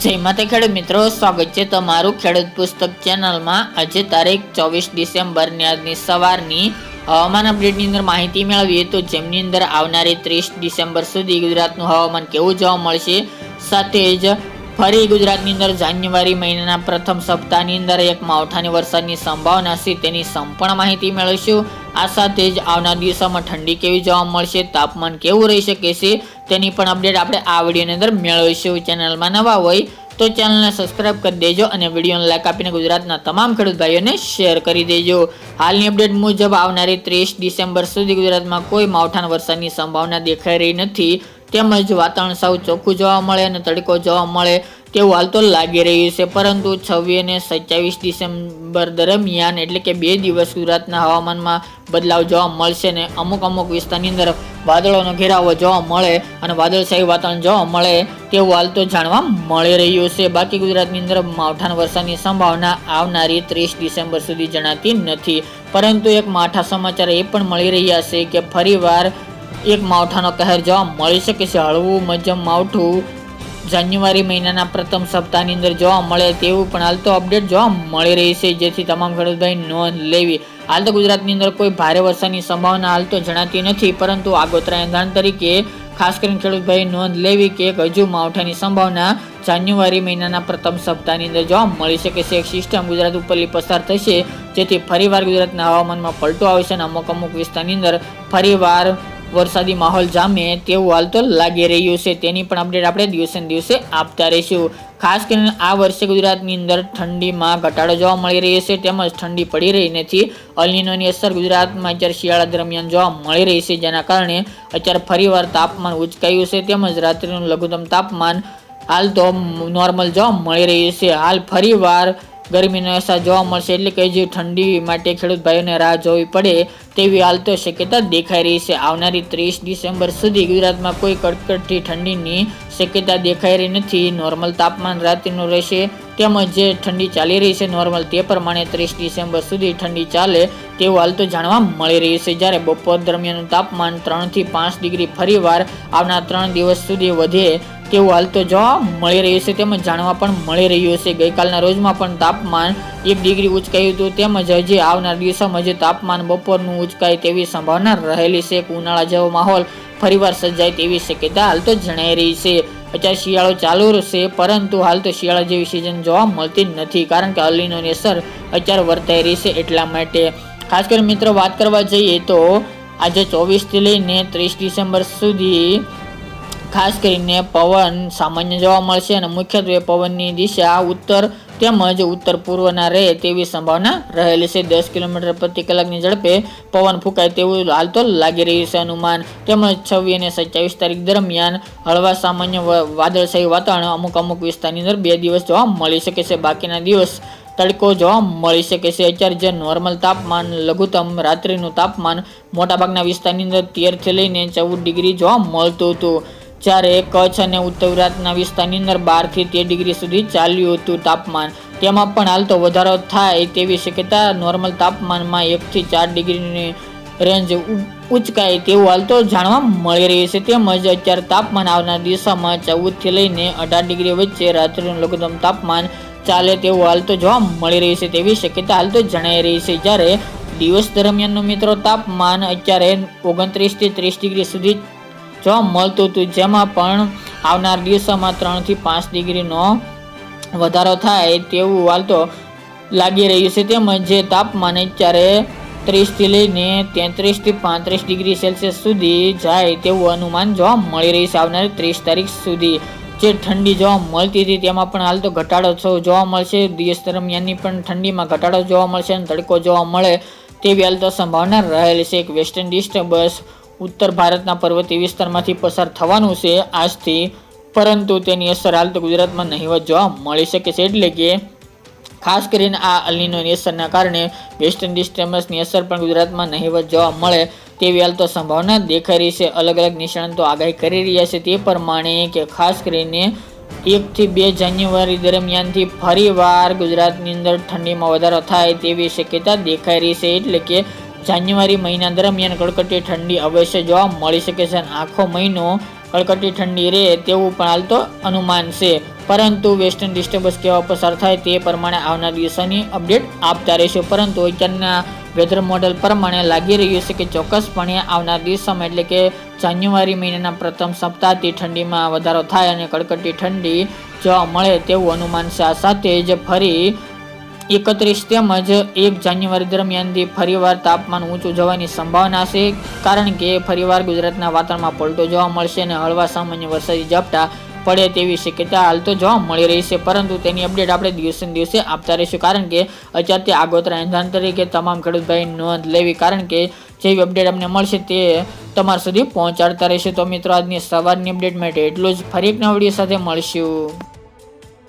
જય માતા ખેડૂત મિત્રો, સ્વાગત છે તમારું ખેડૂત પુસ્તક ચેનલમાં। આજે તારીખ 24 ડિસેમ્બરની આજની સવારની હવામાન અપડેટની અંદર માહિતી મેળવીએ તો જેમની અંદર આવનારી 30 ડિસેમ્બર સુધી ગુજરાતનું હવામાન કેવું જોવા મળશે, સાથે જ ફરી ગુજરાતની અંદર જાન્યુઆરી મહિનાના પ્રથમ સપ્તાહની અંદર એક માવઠાની વરસાદની સંભાવના છે તેની સંપૂર્ણ માહિતી મેળવીશું। આ સાથે જ આવનાર દિવસોમાં ઠંડી કેવી જોવા મળશે, તાપમાન કેવું રહી શકે છે તેની પણ અપડેટ આપણે આ વિડીયોની અંદર મેળવીશું। ચેનલમાં નવા હોય તો ચેનલને સબસ્ક્રાઇબ કરી દેજો અને વિડીયોને લાઈક આપીને ગુજરાતના તમામ ખેડૂત ભાઈઓને શેર કરી દેજો। હાલની અપડેટ મુજબ આવનારી 30 ડિસેમ્બર સુધી ગુજરાતમાં કોઈ માવઠાના વરસાદની સંભાવના દેખાઈ રહી નથી, તેમજ વાતાવરણ સાવ ચોખ્ખું જોવા મળે અને તડકો જોવા મળે તેવું હાલ તો લાગી રહ્યું છે। પરંતુ 26 અને 27 ડિસેમ્બર દરમિયાન એટલે કે 2 દિવસ ગુજરાતના હવામાનમાં બદલાવ જોવા મળશે અને અમુક વિસ્તારની અંદર વાદળોનો ઘેરાવો જોવા મળે અને વાદળછાયું વાતાવરણ જોવા મળે તેવું હાલ તો જાણવા મળી રહ્યું છે। બાકી ગુજરાતની અંદર માવઠાના વરસાદની સંભાવના આવનારી 30 ડિસેમ્બર સુધી જણાતી નથી, પરંતુ એક માઠા સમાચાર એ પણ મળી રહ્યા છે કે ફરીવાર એક માવઠાનો કહેર જોવા મળી શકે છે। હળવું મધ્યમ માવઠું જાન્યુઆરી મહિનાના પ્રથમ સપ્તાહની અંદર જોવા મળે તેવું પણ હાલ તો અપડેટ જોવા મળી રહી છે, જેથી તમામ ખેડૂતભાઈ નોંધ લેવી। હાલ તો ગુજરાતની અંદર કોઈ ભારે વરસાદની સંભાવના હાલ તો જણાતી નથી, પરંતુ આગોતરા એંધાણ તરીકે ખાસ કરીને ખેડૂતભાઈ નોંધ લેવી કે એક હજુ માવઠાની સંભાવના જાન્યુઆરી મહિનાના પ્રથમ સપ્તાહની અંદર જોવા મળી શકે છે। એક સિસ્ટમ ગુજરાત ઉપરથી પસાર થશે, જેથી ફરીવાર ગુજરાતના હવામાનમાં પલટો આવશે અને અમુક વિસ્તારની અંદર ફરીવાર વરસાદી માહોલ જામે તેવું હાલ તો લાગી રહ્યું છે। તેની પણ અપડેટ આપણે દિવસે ને દિવસે આપતા રહીશું। ખાસ કરીને આ વર્ષે ગુજરાતની અંદર ઠંડીમાં ઘટાડો જોવા મળી રહ્યો છે, તેમજ ઠંડી પડી રહી નથી। અલ નીનોની અસર ગુજરાતમાં અત્યારે શિયાળા દરમિયાન જોવા મળી રહી છે, જેના કારણે અત્યારે ફરીવાર તાપમાન ઉંચકાયું છે, તેમજ રાત્રિનું લઘુત્તમ તાપમાન હાલ તો નોર્મલ જોવા મળી રહ્યું છે। હાલ ફરીવાર ગરમીનો અહેસાસ જોવા મળશે, એટલે કે જે ઠંડી માટે ખેડૂત ભાઈઓને રાહ જોવી પડે તેવી હાલ તો શક્યતા દેખાઈ રહી છે। આવનારી 30 ડિસેમ્બર સુધી ગુજરાતમાં કોઈ કડકડતી ઠંડીની શક્યતા દેખાઈ રહી નથી। નોર્મલ તાપમાન રાત્રિનું રહેશે, તેમજ જે ઠંડી ચાલી રહી છે નોર્મલ તે પ્રમાણે 30 ડિસેમ્બર સુધી ઠંડી ચાલે તેવું હાલ તો જાણવા મળી રહ્યું છે। જ્યારે બપોર દરમિયાનનું તાપમાન 3 થી 5 ડિગ્રી ફરીવાર આવનાર 3 દિવસ સુધી વધે તેવું હાલ તો જોવા મળી રહ્યું છે, તેમજ જાણવા પણ મળી રહ્યું છે। ગઈકાલના રોજમાં પણ તાપમાન 1 ડિગ્રી ઉંચકાયું હતું, તેમજ હજી આવનાર દિવસોમાં હજી તાપમાન બપોરનું ઉંચકાય તેવી સંભાવના રહેલી છે। ઉનાળા જેવો માહોલ ફરીવાર સર્જાય તેવી શક્યતા હાલ તો જણાઈ રહી છે। અત્યારે શિયાળો ચાલુ રહેશે, પરંતુ હાલ તો શિયાળા જેવી સિઝન જોવા મળતી જ નથી, કારણ કે અલ નીનોની અસર અત્યારે વર્તાઈ રહી છે એટલા માટે। ખાસ કરીને મિત્રો વાત કરવા જઈએ તો આજે 24 થી લઈને 30 ડિસેમ્બર સુધી ખાસ કરીને પવન સામાન્ય જોવા મળશે અને મુખ્યત્વે પવનની દિશા ઉત્તર તેમજ ઉત્તર પૂર્વના રહે તેવી સંભાવના રહેલી છે। 10 કિલોમીટર પ્રતિ કલાકની ઝડપે પવન ફૂંકાય તેવું હાલ તો લાગી રહ્યું છે અનુમાન। તેમજ 26 અને 27 તારીખ દરમિયાન હળવા સામાન્ય વાદળછાયું વાતાવરણ અમુક વિસ્તારની અંદર 2 દિવસ જોવા મળી શકે છે, બાકીના દિવસ તડકો જોવા મળી શકે છે। અત્યારે જે નોર્મલ તાપમાન લઘુત્તમ રાત્રિનું તાપમાન મોટાભાગના વિસ્તારની અંદર 13 થી લઈને 14 ડિગ્રી જોવા મળતું હતું, જ્યારે કચ્છ અને ઉત્તર ગુજરાતના વિસ્તારની અંદર 12 થી 13 ડિગ્રી સુધી ચાલ્યું હતું તાપમાન। તેમાં પણ હાલ તો વધારો થાય તેવી શક્યતા નોર્મલ તાપમાનમાં 1 થી 4 ડિગ્રીની રેન્જ ઉંચકાય તેવું હાલ તો જાણવા મળી રહ્યું છે। તેમજ અત્યારે તાપમાન આવનાર દિવસોમાં 14 થી લઈને 18 ડિગ્રી વચ્ચે રાત્રિનું લઘુત્તમ તાપમાન ચાલે તેવું હાલ તો જોવા મળી રહ્યું છે તેવી શક્યતા હાલ તો જણાઈ રહી છે। જ્યારે દિવસ દરમિયાનનું મિત્રો તાપમાન અત્યારે 29 થી 30 ડિગ્રી સુધી જોવા મળતું હતું, જેમાં પણ આવનાર દિવસોમાં 3 થી 5 ડિગ્રીનો વધારો થાય તેવું હાલ તો લાગી રહ્યું છે। તેમજ જે તાપમાન અત્યારે 30 થી લઈને 33 થી 35 ડિગ્રી સેલ્સિયસ સુધી જાય તેવું અનુમાન જોવા મળી રહ્યું છે આવનારી 30 તારીખ સુધી। જે ઠંડી જોવા મળતી હતી તેમાં પણ હાલ તો ઘટાડો જોવા મળશે। દિવસ દરમિયાનની પણ ઠંડીમાં ઘટાડો જોવા મળશે અને તડકો જોવા મળે તેવી હાલ તો સંભાવના રહેલી છે। એક વેસ્ટર્ન ડિસ્ટર્બન્સ ઉત્તર ભારતના પર્વતીય વિસ્તારમાંથી પસાર થવાનું છે આજથી, પરંતુ તેની અસર હાલ તો ગુજરાતમાં નહીવત જોવા મળી શકે છે। એટલે કે ખાસ કરીને આ અલ નીનોની અસરના કારણે વેસ્ટર્ન ડિસ્ટર્બન્સની અસર પણ ગુજરાતમાં નહીવત જોવા મળે તેવી હાલ તો સંભાવના દેખાઈ રહી છે। અલગ નિષ્ણાતો આગાહી કરી રહ્યા છે તે પ્રમાણે કે ખાસ કરીને 1 થી 2 જાન્યુઆરી દરમિયાનથી ફરીવાર ગુજરાતની અંદર ઠંડીમાં વધારો થાય તેવી શક્યતા દેખાઈ રહી છે। એટલે કે જાન્યુઆરી મહિના દરમિયાન કડકડતી ઠંડી અવશ્ય જોવા મળી શકે છે અને આખો મહિનો કડકડતી ઠંડી રહે તેવું પણ હાલ તો અનુમાન છે, પરંતુ વેસ્ટર્ન ડિસ્ટર્બન્સ કેવા પસાર થાય તે પ્રમાણે આવનાર દિવસોની અપડેટ આપતા રહીશું. પરંતુ અત્યારના વેધર મોડેલ પ્રમાણે લાગી રહ્યું છે કે ચોક્કસપણે આવનાર દિવસોમાં એટલે કે જાન્યુઆરી મહિનાના પ્રથમ સપ્તાહથી ઠંડીમાં વધારો થાય અને કડકડતી ઠંડી જોવા મળે તેવું અનુમાન છે. આ સાથે જ ફરી 31 તેમજ 1 જાન્યુઆરી દરમિયાનથી ફરીવાર તાપમાન ઊંચું જવાની સંભાવના છે, કારણ કે ફરીવાર ગુજરાતના વાતાવરણમાં પલટો જોવા મળશે અને હળવા સામાન્ય વરસાદી ઝાપટા પડે તેવી શક્યતા હાલ તો જોવા મળી રહી છે. પરંતુ તેની અપડેટ આપણે દિવસે ને દિવસે આપતા રહીશું, કારણ કે અત્યારથી આગોતરા એંધાણ તરીકે તમામ ખેડૂત ભાઈ નોંધ લેવી, કારણ કે જેવી અપડેટ અમને મળશે તે તમારા સુધી પહોંચાડતા રહીશું. તો મિત્રો આજની સવારની અપડેટ માટે એટલું જ. ફરી એક નવા વિડીયો સાથે મળશું.